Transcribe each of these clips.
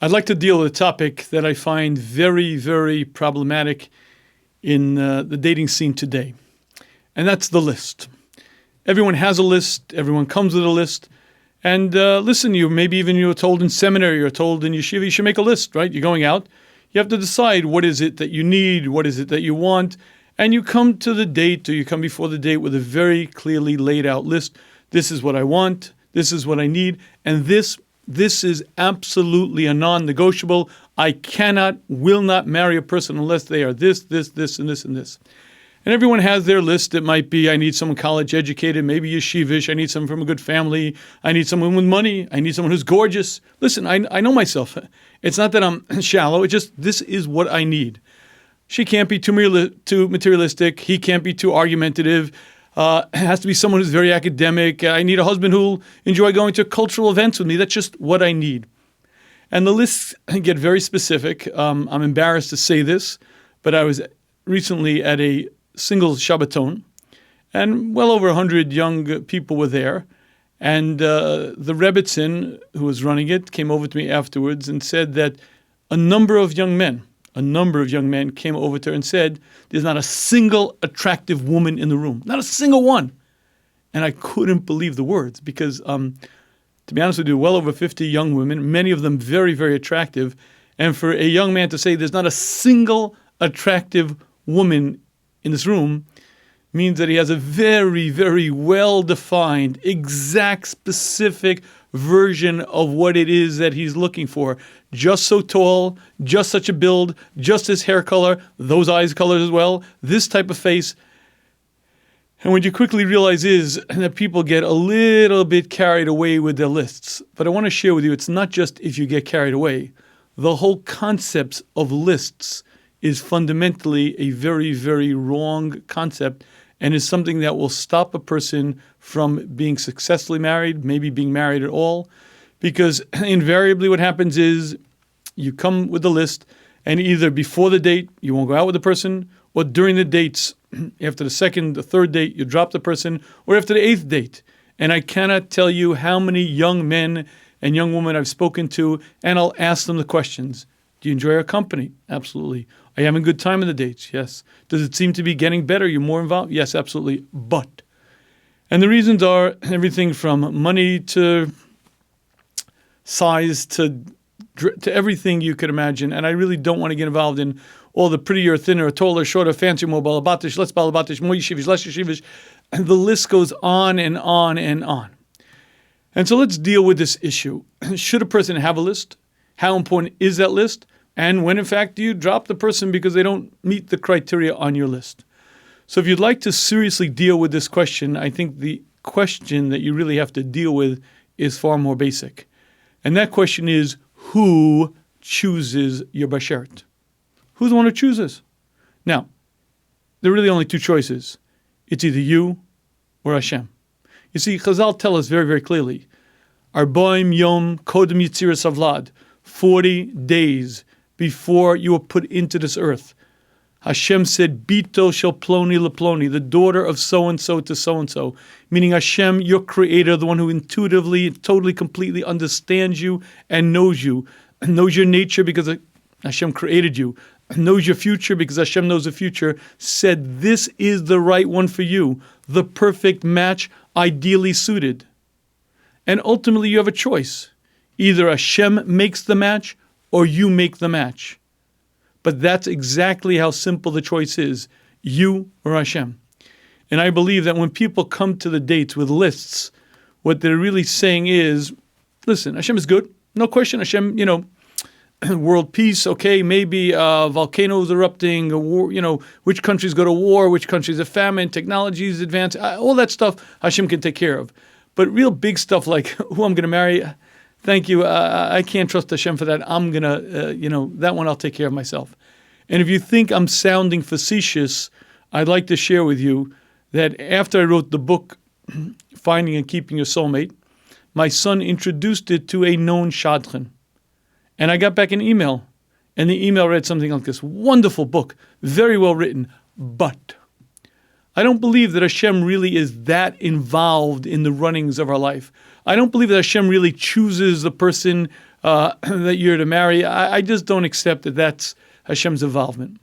I'd like to deal with a topic that I find very, very problematic in the dating scene today, and that's the list. Everyone has a list. Everyone comes with a list. And listen, maybe even you were told in seminary or told in yeshiva, you should make a list, right? You're going out. You have to decide what is it that you need, what is it that you want, and you come to the date or you come before the date with a very clearly laid out list. This is what I want. This is what I need. And this is absolutely a non-negotiable. I will not marry a person unless they are this, and this, and this. And everyone has their list. It might be, I need someone college educated, maybe yeshivish. I need someone from a good family. I need someone with money. I need someone who's gorgeous. Listen, I know myself. It's not that I'm shallow. It's just, this is what I need. She can't be too materialistic. He can't be too argumentative. It has to be someone who's very academic. I need a husband who'll enjoy going to cultural events with me. That's just what I need. And the lists get very specific. I'm embarrassed to say this, but I was recently at a single Shabbaton, and well over 100 young people were there. And the Rebbitzin, who was running it, came over to me afterwards and said that a number of young men came over to her and said, there's not a single attractive woman in the room, not a single one. And I couldn't believe the words because, to be honest with you, well over 50 young women, many of them very, very attractive. And for a young man to say there's not a single attractive woman in this room means that he has a very, very well-defined, exact, specific version of what it is that he's looking for. Just so tall, just such a build, just his hair color, those eyes colors as well, this type of face. And what you quickly realize is that people get a little bit carried away with their lists. But I want to share with you, it's not just if you get carried away. The whole concept of lists is fundamentally a very, very wrong concept and is something that will stop a person from being successfully married, maybe being married at all. Because invariably what happens is you come with a list and either before the date, you won't go out with the person, or during the dates, after the second, the third date, you drop the person, or after the eighth date. And I cannot tell you how many young men and young women I've spoken to, and I'll ask them the questions. Do you enjoy our company? Absolutely. Are you having a good time in the dates? Yes. Does it seem to be getting better? You're more involved? Yes, absolutely. But. And the reasons are everything from money to size to everything you could imagine. And I really don't want to get involved in all the prettier, thinner, taller, shorter, fancier, more balabatish, less balabatish, more yeshivish, less yeshivish. And the list goes on and on and on. And so let's deal with this issue. Should a person have a list? How important is that list? And when, in fact, do you drop the person because they don't meet the criteria on your list? So if you'd like to seriously deal with this question, I think the question that you really have to deal with is far more basic. And that question is, who chooses your bashert? Who's the one who chooses? Now, there are really only two choices. It's either you or Hashem. You see, Chazal tell us very, very clearly, Arbaim Yom Kodem Yitziras Havlad, 40 days before you were put into this earth. Hashem said, Bito shel ploni leploni, the daughter of so-and-so to so-and-so. Meaning Hashem, your creator, the one who intuitively, totally, completely understands you and knows your nature because Hashem created you, knows your future because Hashem knows the future, said this is the right one for you, the perfect match, ideally suited. And ultimately you have a choice. Either Hashem makes the match or you make the match. But that's exactly how simple the choice is, you or Hashem. And I believe that when people come to the dates with lists, what they're really saying is, listen, Hashem is good, no question. Hashem, world peace, okay, maybe volcanoes erupting, a war, which countries go to war, which countries are famine, technologies advance, all that stuff Hashem can take care of. But real big stuff like who I'm going to marry, thank you, I can't trust Hashem for that. I'm going to, that one I'll take care of myself. And if you think I'm sounding facetious, I'd like to share with you that after I wrote the book, Finding and Keeping Your Soulmate, my son introduced it to a known shadchan. And I got back an email, and the email read something like this: wonderful book, very well written, but I don't believe that Hashem really is that involved in the runnings of our life. I don't believe that Hashem really chooses the person that you're to marry. I just don't accept that that's Hashem's involvement.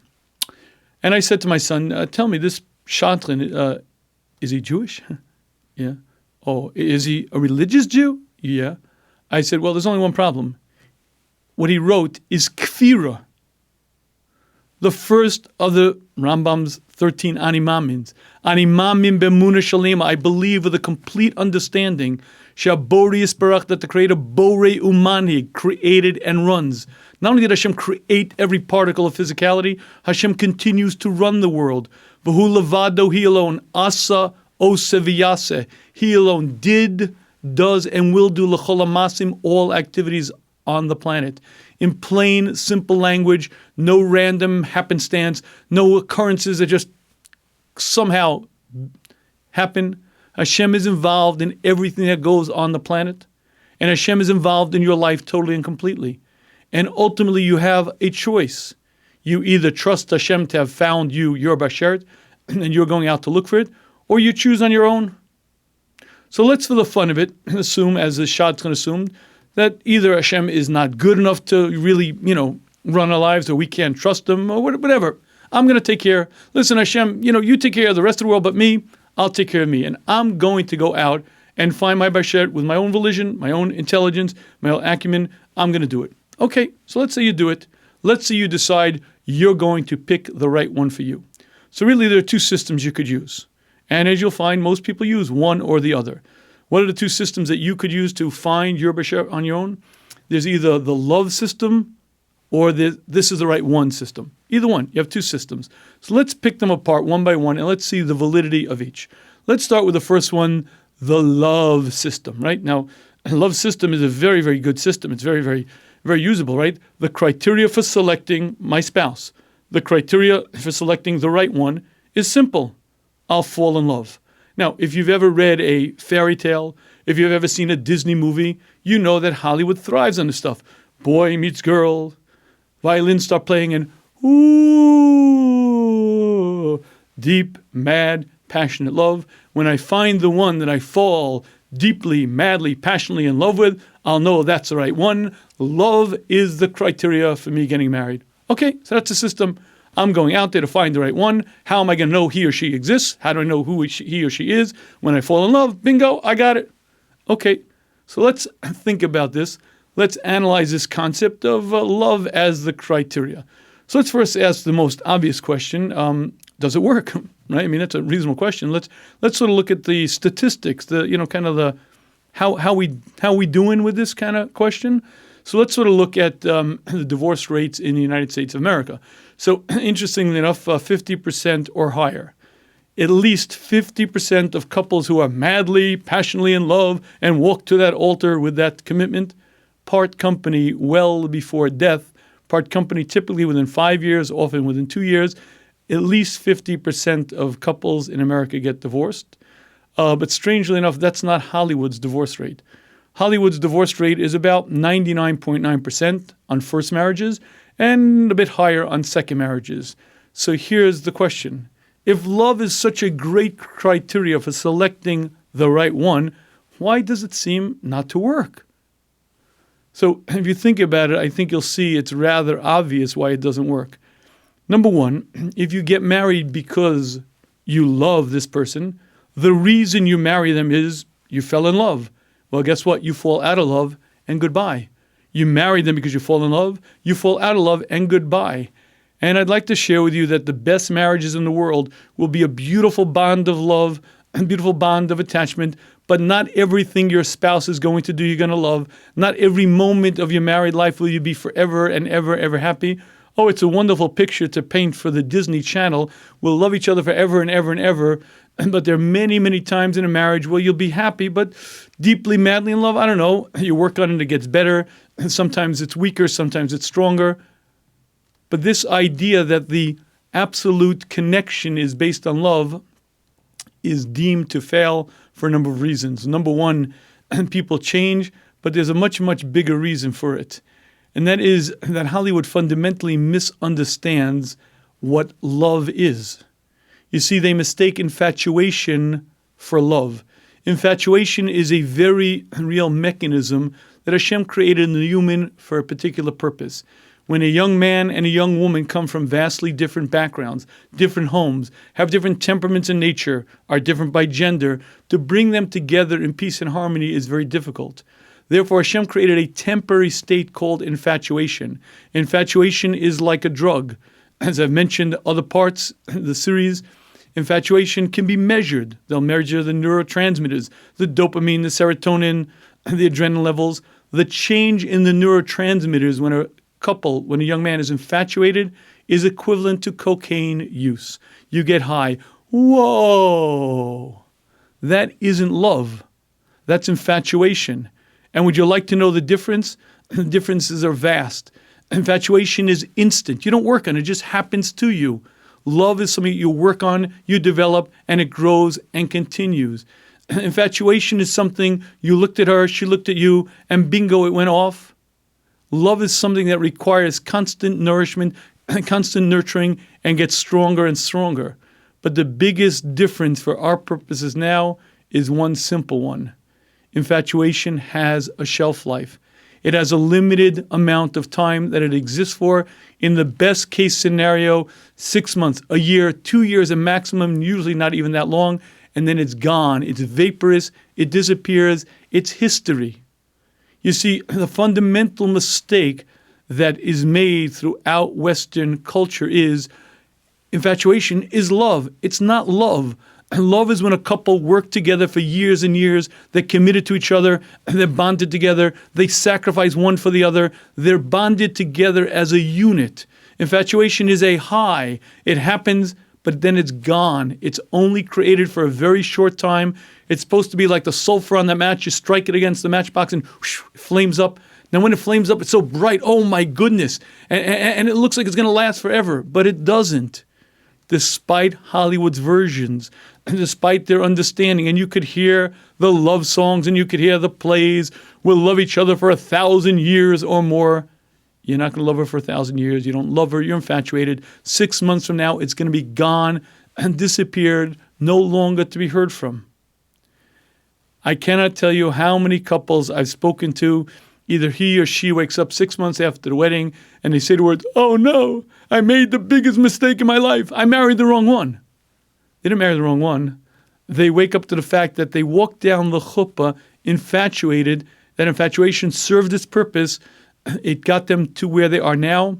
And I said to my son, tell me, this shadchan, is he Jewish? Yeah. Oh, is he a religious Jew? Yeah. I said, well, there's only one problem. What he wrote is kfira, the first of the Rambam's 13 animamins. Animamim b'emuna shalema. I believe with a complete understanding, Shabori Yisbarach, that the Creator Borei Umani created and runs. Not only did Hashem create every particle of physicality, Hashem continues to run the world. V'hu levado, He alone. Asa ose v'yaseh. He alone did, does, and will do l'chol hamasim, all activities on the planet. In plain, simple language, no random happenstance, no occurrences that just somehow happen. Hashem is involved in everything that goes on the planet, and Hashem is involved in your life totally and completely. And ultimately, you have a choice. You either trust Hashem to have found you, your bashert, and you're going out to look for it, or you choose on your own. So let's, for the fun of it, assume, as the shadchan assumed, that either Hashem is not good enough to really, run our lives, or we can't trust Him, or whatever. I'm going to take care. Listen, Hashem, you take care of the rest of the world, but me, I'll take care of me. And I'm going to go out and find my bashert with my own volition, my own intelligence, my own acumen. I'm going to do it. Okay, so let's say you do it. Let's say you decide you're going to pick the right one for you. So really, there are two systems you could use. And as you'll find, most people use one or the other. What are the two systems that you could use to find your bashert on your own? There's either the love system or this is the right one system. Either one. You have two systems. So let's pick them apart one by one, and let's see the validity of each. Let's start with the first one, the love system, right? Now, a love system is a very, very good system. It's very, very, very usable, right? The criteria for selecting my spouse, the criteria for selecting the right one is simple. I'll fall in love. Now, if you've ever read a fairy tale, if you've ever seen a Disney movie, you know that Hollywood thrives on this stuff. Boy meets girl, violins start playing, and ooh, deep, mad, passionate love. When I find the one that I fall deeply, madly, passionately in love with, I'll know that's the right one. Love is the criteria for me getting married. Okay, so that's the system. I'm going out there to find the right one. How am I going to know he or she exists? How do I know who he or she is? When I fall in love, bingo, I got it. Okay, so let's think about this. Let's analyze this concept of love as the criteria. So let's first ask the most obvious question: does it work? Right? I mean, that's a reasonable question. Let's sort of look at the statistics. How we doing with this kind of question. So let's sort of look at the divorce rates in the United States of America. So interestingly enough, 50% or higher. At least 50% of couples who are madly, passionately in love and walk to that altar with that commitment part company well before death, part company typically within 5 years, often within 2 years. At least 50% of couples in America get divorced. But strangely enough, that's not Hollywood's divorce rate. Hollywood's divorce rate is about 99.9% on first marriages and a bit higher on second marriages. So here's the question. If love is such a great criteria for selecting the right one, why does it seem not to work? So if you think about it, I think you'll see it's rather obvious why it doesn't work. Number one, if you get married because you love this person, the reason you marry them is you fell in love. Well, guess what? You fall out of love and goodbye. You marry them because you fall in love, you fall out of love and goodbye. And I'd like to share with you that the best marriages in the world will be a beautiful bond of love, a beautiful bond of attachment, but not everything your spouse is going to do you're going to love. Not every moment of your married life will you be forever and ever, ever happy. Oh, it's a wonderful picture to paint for the Disney Channel. We'll love each other forever and ever and ever. But there are many, many times in a marriage where you'll be happy, but deeply, madly in love. I don't know. You work on it, it gets better. Sometimes it's weaker, sometimes it's stronger. But this idea that the absolute connection is based on love is deemed to fail for a number of reasons. Number one, people change, but there's a much, much bigger reason for it. And that is that Hollywood fundamentally misunderstands what love is. You see, they mistake infatuation for love. Infatuation is a very real mechanism that Hashem created in the human for a particular purpose. When a young man and a young woman come from vastly different backgrounds, different homes, have different temperaments in nature, are different by gender, to bring them together in peace and harmony is very difficult. Therefore, Hashem created a temporary state called infatuation. Infatuation is like a drug. As I've mentioned other parts of the series, infatuation can be measured. They'll measure the neurotransmitters, the dopamine, the serotonin, the adrenaline levels. The change in the neurotransmitters when a young man is infatuated is equivalent to cocaine use. You get high. Whoa! That isn't love. That's infatuation. And would you like to know the difference? The differences are vast. Infatuation is instant. You don't work on it. It just happens to you. Love is something you work on, you develop, and it grows and continues. Infatuation is something you looked at her, she looked at you, and bingo, it went off. Love is something that requires constant nourishment, constant nurturing, and gets stronger and stronger. But the biggest difference for our purposes now is one simple one. Infatuation has a shelf life. It has a limited amount of time that it exists for. In the best case scenario, 6 months, a year, 2 years, a maximum, usually not even that long, and then it's gone. It's vaporous. It disappears. It's history. You see, the fundamental mistake that is made throughout Western culture is infatuation is love. It's not love. Love is when a couple work together for years and years. They're committed to each other. They're bonded together. They sacrifice one for the other. They're bonded together as a unit. Infatuation is a high. It happens, but then it's gone. It's only created for a very short time. It's supposed to be like the sulfur on the match. You strike it against the matchbox and whoosh, it flames up. Now when it flames up, it's so bright. Oh my goodness. And it looks like it's going to last forever, but it doesn't. Despite Hollywood's versions, despite their understanding. And you could hear the love songs and you could hear the plays. We'll love each other for 1,000 years or more. You're not going to love her for 1,000 years. You don't love her. You're infatuated. 6 months from now, it's going to be gone and disappeared, no longer to be heard from. I cannot tell you how many couples I've spoken to. Either he or she wakes up 6 months after the wedding and they say the words, "Oh no, I made the biggest mistake in my life. I married the wrong one." They didn't marry the wrong one. They wake up to the fact that they walked down the chuppah infatuated, that infatuation served its purpose. It got them to where they are now.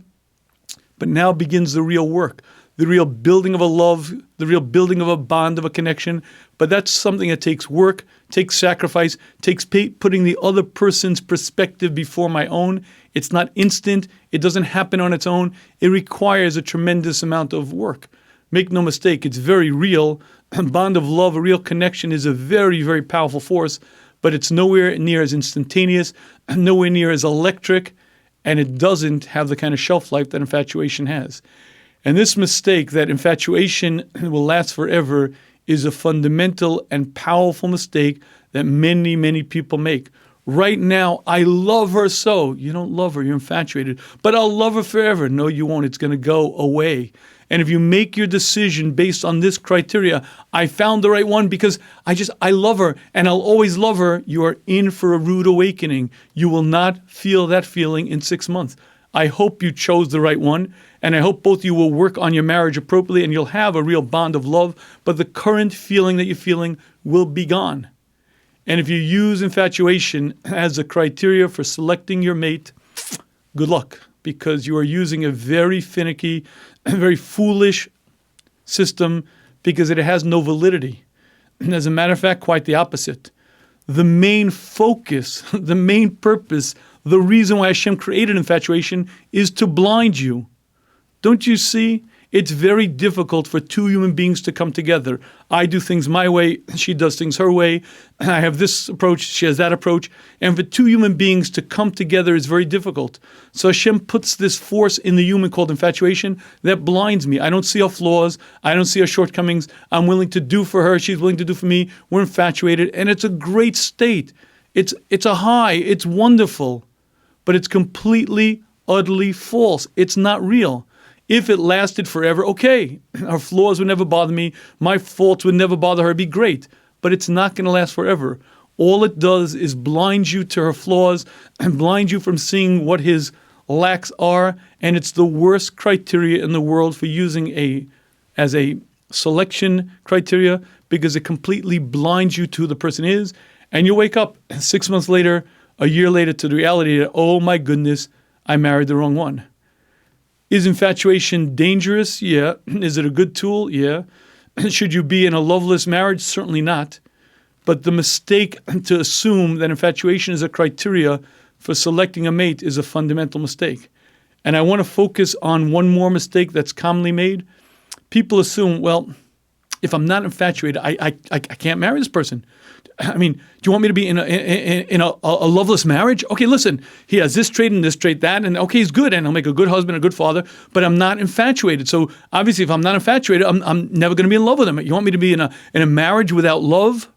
But now begins the real work, the real building of a love, the real building of a bond, of a connection. But that's something that takes work, takes sacrifice, takes putting the other person's perspective before my own. It's not instant. It doesn't happen on its own. It requires a tremendous amount of work. Make no mistake, it's very real. A bond of love, a real connection is a very, very powerful force, but it's nowhere near as instantaneous, nowhere near as electric, and it doesn't have the kind of shelf life that infatuation has. And this mistake that infatuation will last forever is a fundamental and powerful mistake that many, many people make. Right now, I love her so. You don't love her, you're infatuated. But I'll love her forever. No, you won't. It's going to go away. And if you make your decision based on this criteria, I found the right one because I love her and I'll always love her, you are in for a rude awakening. You will not feel that feeling in 6 months. I hope you chose the right one, and I hope both of you will work on your marriage appropriately and you'll have a real bond of love, but the current feeling that you're feeling will be gone. And if you use infatuation as a criteria for selecting your mate, good luck, because you are using a very finicky, very foolish system because it has no validity. And as a matter of fact, quite the opposite. The main focus, the main purpose, the reason why Hashem created infatuation is to blind you. Don't you see? It's very difficult for two human beings to come together. I do things my way, she does things her way. I have this approach, she has that approach. And for two human beings to come together is very difficult. So Hashem puts this force in the human called infatuation that blinds me. I don't see her flaws. I don't see her shortcomings. I'm willing to do for her. She's willing to do for me. We're infatuated. And it's a great state. It's a high. It's wonderful. But it's completely, utterly false. It's not real. If it lasted forever, okay, her flaws would never bother me. My faults would never bother her. It'd be great. but it's not going to last forever. All it does is blind you to her flaws and blind you from seeing what his lacks are. And it's the worst criteria in the world for using as a selection criteria, because it completely blinds you to who the person is. And you wake up 6 months later, a year later, to the reality that, oh my goodness, I married the wrong one. Is infatuation dangerous? Yeah. Is it a good tool? Yeah. Should you be in a loveless marriage? Certainly not. But the mistake to assume that infatuation is a criteria for selecting a mate is a fundamental mistake. And I want to focus on one more mistake that's commonly made. People assume, well, if I'm not infatuated, I can't marry this person. I mean, do you want me to be in a loveless marriage? Okay, listen, he has this trait and this trait, that, and okay, he's good, and he'll make a good husband, a good father, but I'm not infatuated. So obviously, if I'm not infatuated, I'm never going to be in love with him. You want me to be in a marriage without love?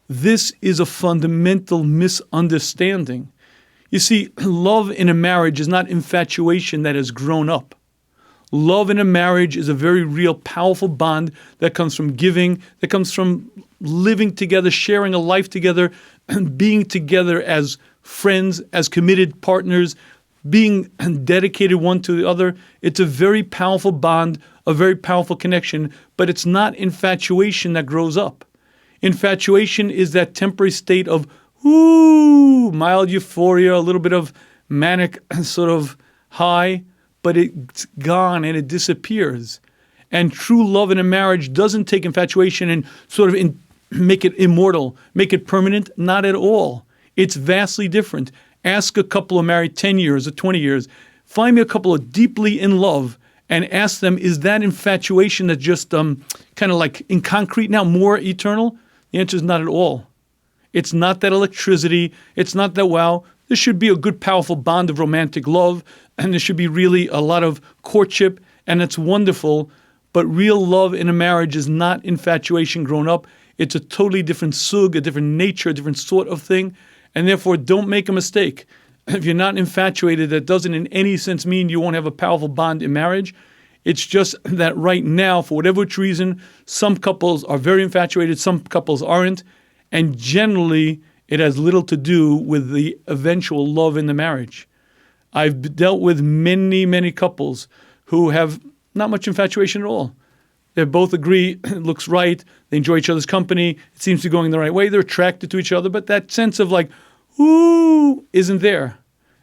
This is a fundamental misunderstanding. You see, love in a marriage is not infatuation that has grown up. Love in a marriage is a very real, powerful bond that comes from giving, that comes from living together, sharing a life together, being together as friends, as committed partners, being dedicated one to the other. It's a very powerful bond, a very powerful connection, but it's not infatuation that grows up. Infatuation is that temporary state of mild euphoria, a little bit of manic sort of high, but it's gone and it disappears. And true love in a marriage doesn't take infatuation and sort of make it immortal, make it permanent. Not at all. It's vastly different. Ask a couple who married 10 years or 20 years. Find me a couple of deeply in love and ask them, is that infatuation that just kind of like in concrete now, more eternal? The answer is not at all. It's not that electricity. It's not that, wow, there should be a good, powerful bond of romantic love, and there should be really a lot of courtship, and it's wonderful. But real love in a marriage is not infatuation grown up. It's a totally different sug, a different nature, a different sort of thing. And therefore, don't make a mistake. If you're not infatuated, that doesn't in any sense mean you won't have a powerful bond in marriage. It's just that right now, for whatever reason, some couples are very infatuated, some couples aren't. And generally, it has little to do with the eventual love in the marriage. I've dealt with many, many couples who have not much infatuation at all. They both agree it looks right. They enjoy each other's company. It seems to be going the right way. They're attracted to each other, but that sense of like, ooh, isn't there.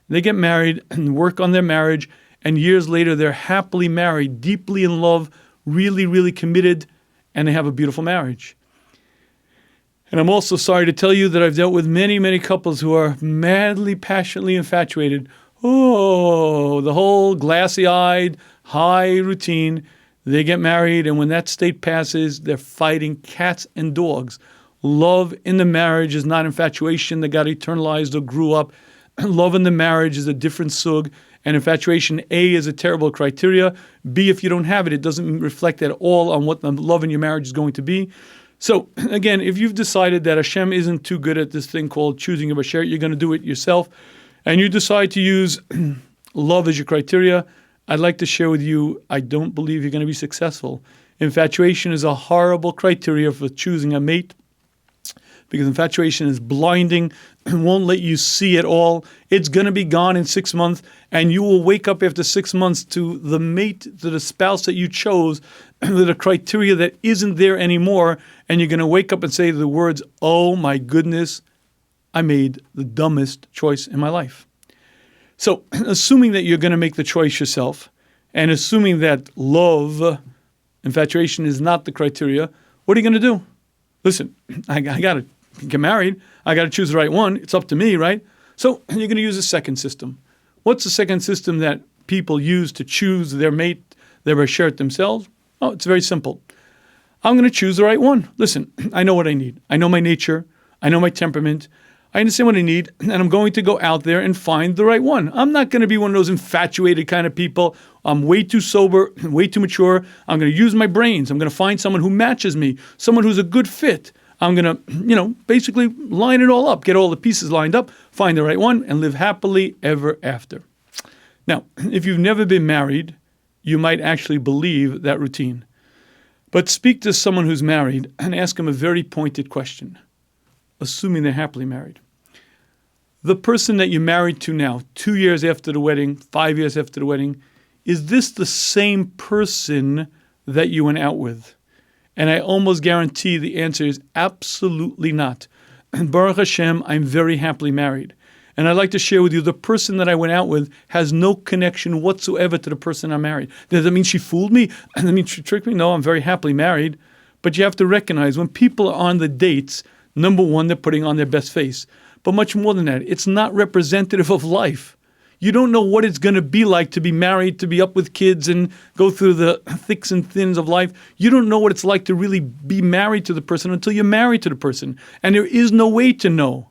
They get married and work on their marriage, and years later, they're happily married, deeply in love, really, really committed, and they have a beautiful marriage. And I'm also sorry to tell you that I've dealt with many, many couples who are madly, passionately infatuated. Oh, the whole glassy-eyed, high routine. They get married, and when that state passes, they're fighting cats and dogs. Love in the marriage is not infatuation that got eternalized or grew up. Love in the marriage is a different sug. And infatuation, A, is a terrible criteria. B, if you don't have it, it doesn't reflect at all on what the love in your marriage is going to be. So again, if you've decided that Hashem isn't too good at this thing called choosing a basher, you're going to do it yourself, and you decide to use love as your criteria, I'd like to share with you, I don't believe you're going to be successful. Infatuation is a horrible criteria for choosing a mate, because infatuation is blinding and won't let you see it all. It's going to be gone in 6 months, and you will wake up after 6 months to the mate, to the spouse that you chose, with a criteria that isn't there anymore, and you're going to wake up and say the words, oh my goodness, I made the dumbest choice in my life. So assuming that you're going to make the choice yourself, and assuming that love, infatuation is not the criteria, what are you going to do? Listen, I got to get married. I got to choose the right one. It's up to me, right? So you're going to use a second system. What's the second system that people use to choose their mate, their basher themselves? Oh, it's very simple. I'm going to choose the right one. Listen, I know what I need. I know my nature. I know my temperament. I understand what I need, and I'm going to go out there and find the right one. I'm not going to be one of those infatuated kind of people. I'm way too sober, way too mature. I'm going to use my brains. I'm going to find someone who matches me, someone who's a good fit. I'm going to, basically line it all up, get all the pieces lined up, find the right one, and live happily ever after. Now, if you've never been married, you might actually believe that routine. But speak to someone who's married and ask them a very pointed question, assuming they're happily married. The person that you're married to now, 2 years after the wedding, 5 years after the wedding, is this the same person that you went out with? And I almost guarantee the answer is absolutely not. Baruch Hashem, I'm very happily married. And I'd like to share with you, the person that I went out with has no connection whatsoever to the person I'm married. Does that mean she fooled me? Does that mean she tricked me? No, I'm very happily married. But you have to recognize when people are on the dates, number one, they're putting on their best face. But much more than that, it's not representative of life. You don't know what it's going to be like to be married, to be up with kids and go through the thicks and thins of life. You don't know what it's like to really be married to the person until you're married to the person. And there is no way to know.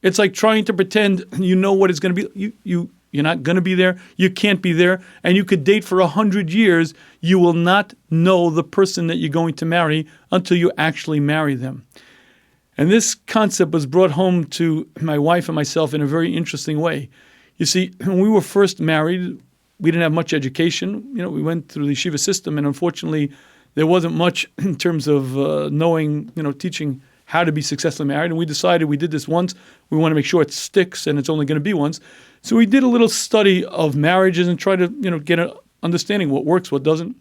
It's like trying to pretend you know what it's going to be. You're not going to be there. You can't be there. And you could date for 100 years. You will not know the person that you're going to marry until you actually marry them. And this concept was brought home to my wife and myself in a very interesting way. You see, when we were first married, we didn't have much education. We went through the yeshiva system, and unfortunately, there wasn't much in terms of knowing, teaching how to be successfully married. And we decided we did this once. We want to make sure it sticks, and it's only going to be once. So we did a little study of marriages and try to, get an understanding what works, what doesn't.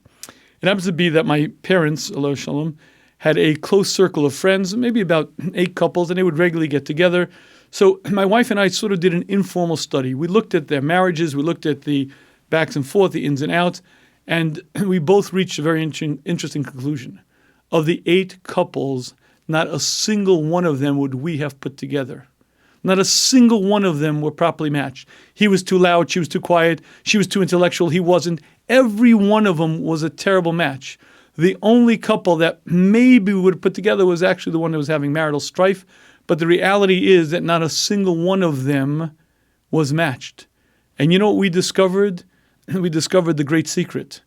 It happens to be that my parents, Allahu Shalom, had a close circle of friends, maybe about 8 couples, and they would regularly get together. So my wife and I sort of did an informal study. We looked at their marriages, we looked at the backs and forth, the ins and outs, and we both reached a very interesting conclusion. Of the 8 couples, not a single one of them would we have put together. Not a single one of them were properly matched. He was too loud, she was too quiet, she was too intellectual, he wasn't. Every one of them was a terrible match. The only couple that maybe we would have put together was actually the one that was having marital strife. But the reality is that not a single one of them was matched. And you know what we discovered? We discovered the great secret.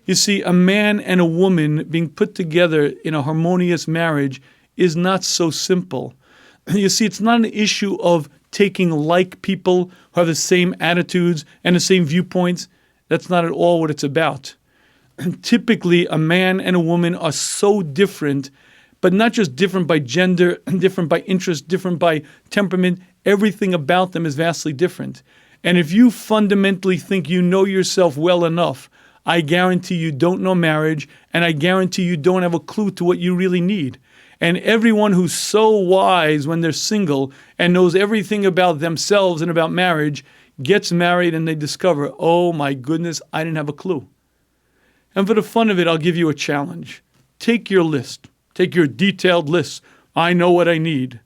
You see, a man and a woman being put together in a harmonious marriage is not so simple. You see, it's not an issue of taking like people who have the same attitudes and the same viewpoints. That's not at all what it's about. Typically, a man and a woman are so different, but not just different by gender, different by interest, different by temperament. Everything about them is vastly different. And if you fundamentally think you know yourself well enough, I guarantee you don't know marriage, and I guarantee you don't have a clue to what you really need. And everyone who's so wise when they're single and knows everything about themselves and about marriage gets married and they discover, oh my goodness, I didn't have a clue. And for the fun of it, I'll give you a challenge. Take your list. Take your detailed list. I know what I need.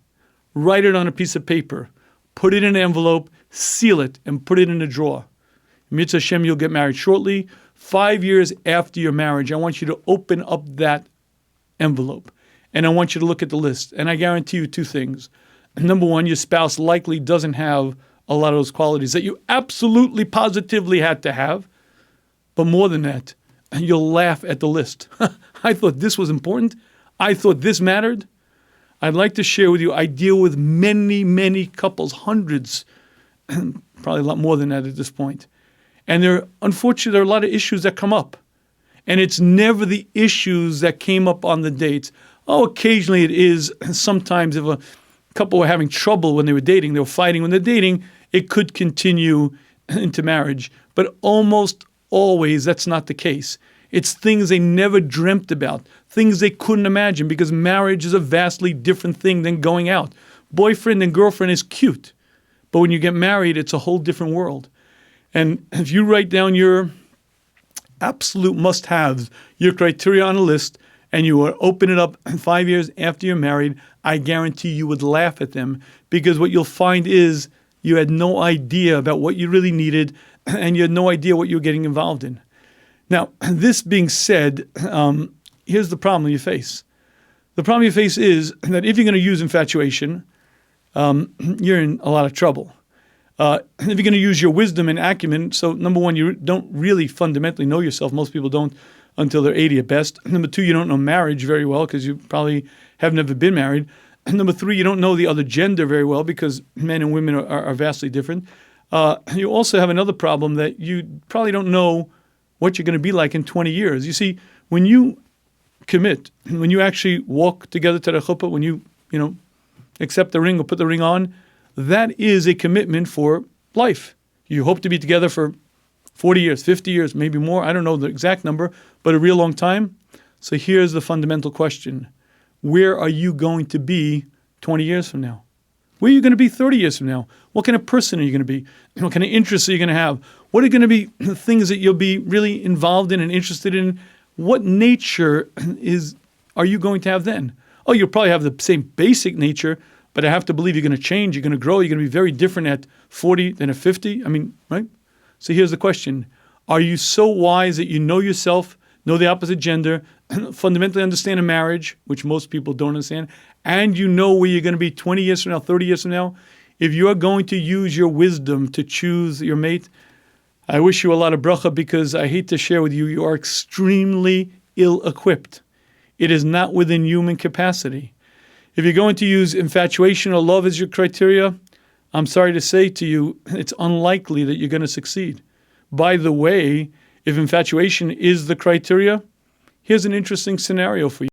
Write it on a piece of paper. Put it in an envelope. Seal it and put it in a drawer. Mitzvah Hashem, you'll get married shortly. 5 years after your marriage, I want you to open up that envelope. And I want you to look at the list. And I guarantee you 2 things. Number one, your spouse likely doesn't have a lot of those qualities that you absolutely, positively had to have. But more than that, you'll laugh at the list. I thought this was important. I thought this mattered. I'd like to share with you, I deal with many, many couples, hundreds, probably a lot more than that at this point. And unfortunately, there are a lot of issues that come up. And it's never the issues that came up on the dates. Oh, occasionally it is. Sometimes if a couple were having trouble when they were dating, they were fighting when they're dating, it could continue into marriage. But almost always that's not the case. It's things they never dreamt about, things they couldn't imagine, because marriage is a vastly different thing than going out. Boyfriend and girlfriend is cute, but when you get married, it's a whole different world. And if you write down your absolute must-haves, your criteria on a list, and you open it up 5 years after you're married, I guarantee you would laugh at them, because what you'll find is you had no idea about what you really needed, and you had no idea what you were getting involved in. Now, this being said, here's the problem you face. The problem you face is that if you're going to use infatuation, you're in a lot of trouble. If you're going to use your wisdom and acumen, so number one, you don't really fundamentally know yourself. Most people don't until they're 80 at best. Number two, you don't know marriage very well because you probably have never been married. And number three, you don't know the other gender very well because men and women are vastly different. You also have another problem that you probably don't know what you're going to be like in 20 years. You see, when you commit, when you actually walk together to the chuppah, when you accept the ring or put the ring on, that is a commitment for life. You hope to be together for 40 years, 50 years, maybe more. I don't know the exact number, but a real long time. So here's the fundamental question. Where are you going to be 20 years from now? Where are you going to be 30 years from now? What kind of person are you going to be? What kind of interests are you going to have? What are going to be the things that you'll be really involved in and interested in? What nature are you going to have then? Oh, you'll probably have the same basic nature, but I have to believe you're going to change, you're going to grow, you're going to be very different at 40 than at 50. I mean, right? So here's the question. Are you so wise that you know yourself, know the opposite gender, fundamentally understand a marriage, which most people don't understand, and you know where you're going to be 20 years from now, 30 years from now? If you're going to use your wisdom to choose your mate, I wish you a lot of bracha, because I hate to share with you, you are extremely ill-equipped. It is not within human capacity. If you're going to use infatuation or love as your criteria, I'm sorry to say to you, it's unlikely that you're going to succeed. By the way, if infatuation is the criteria, here's an interesting scenario for you.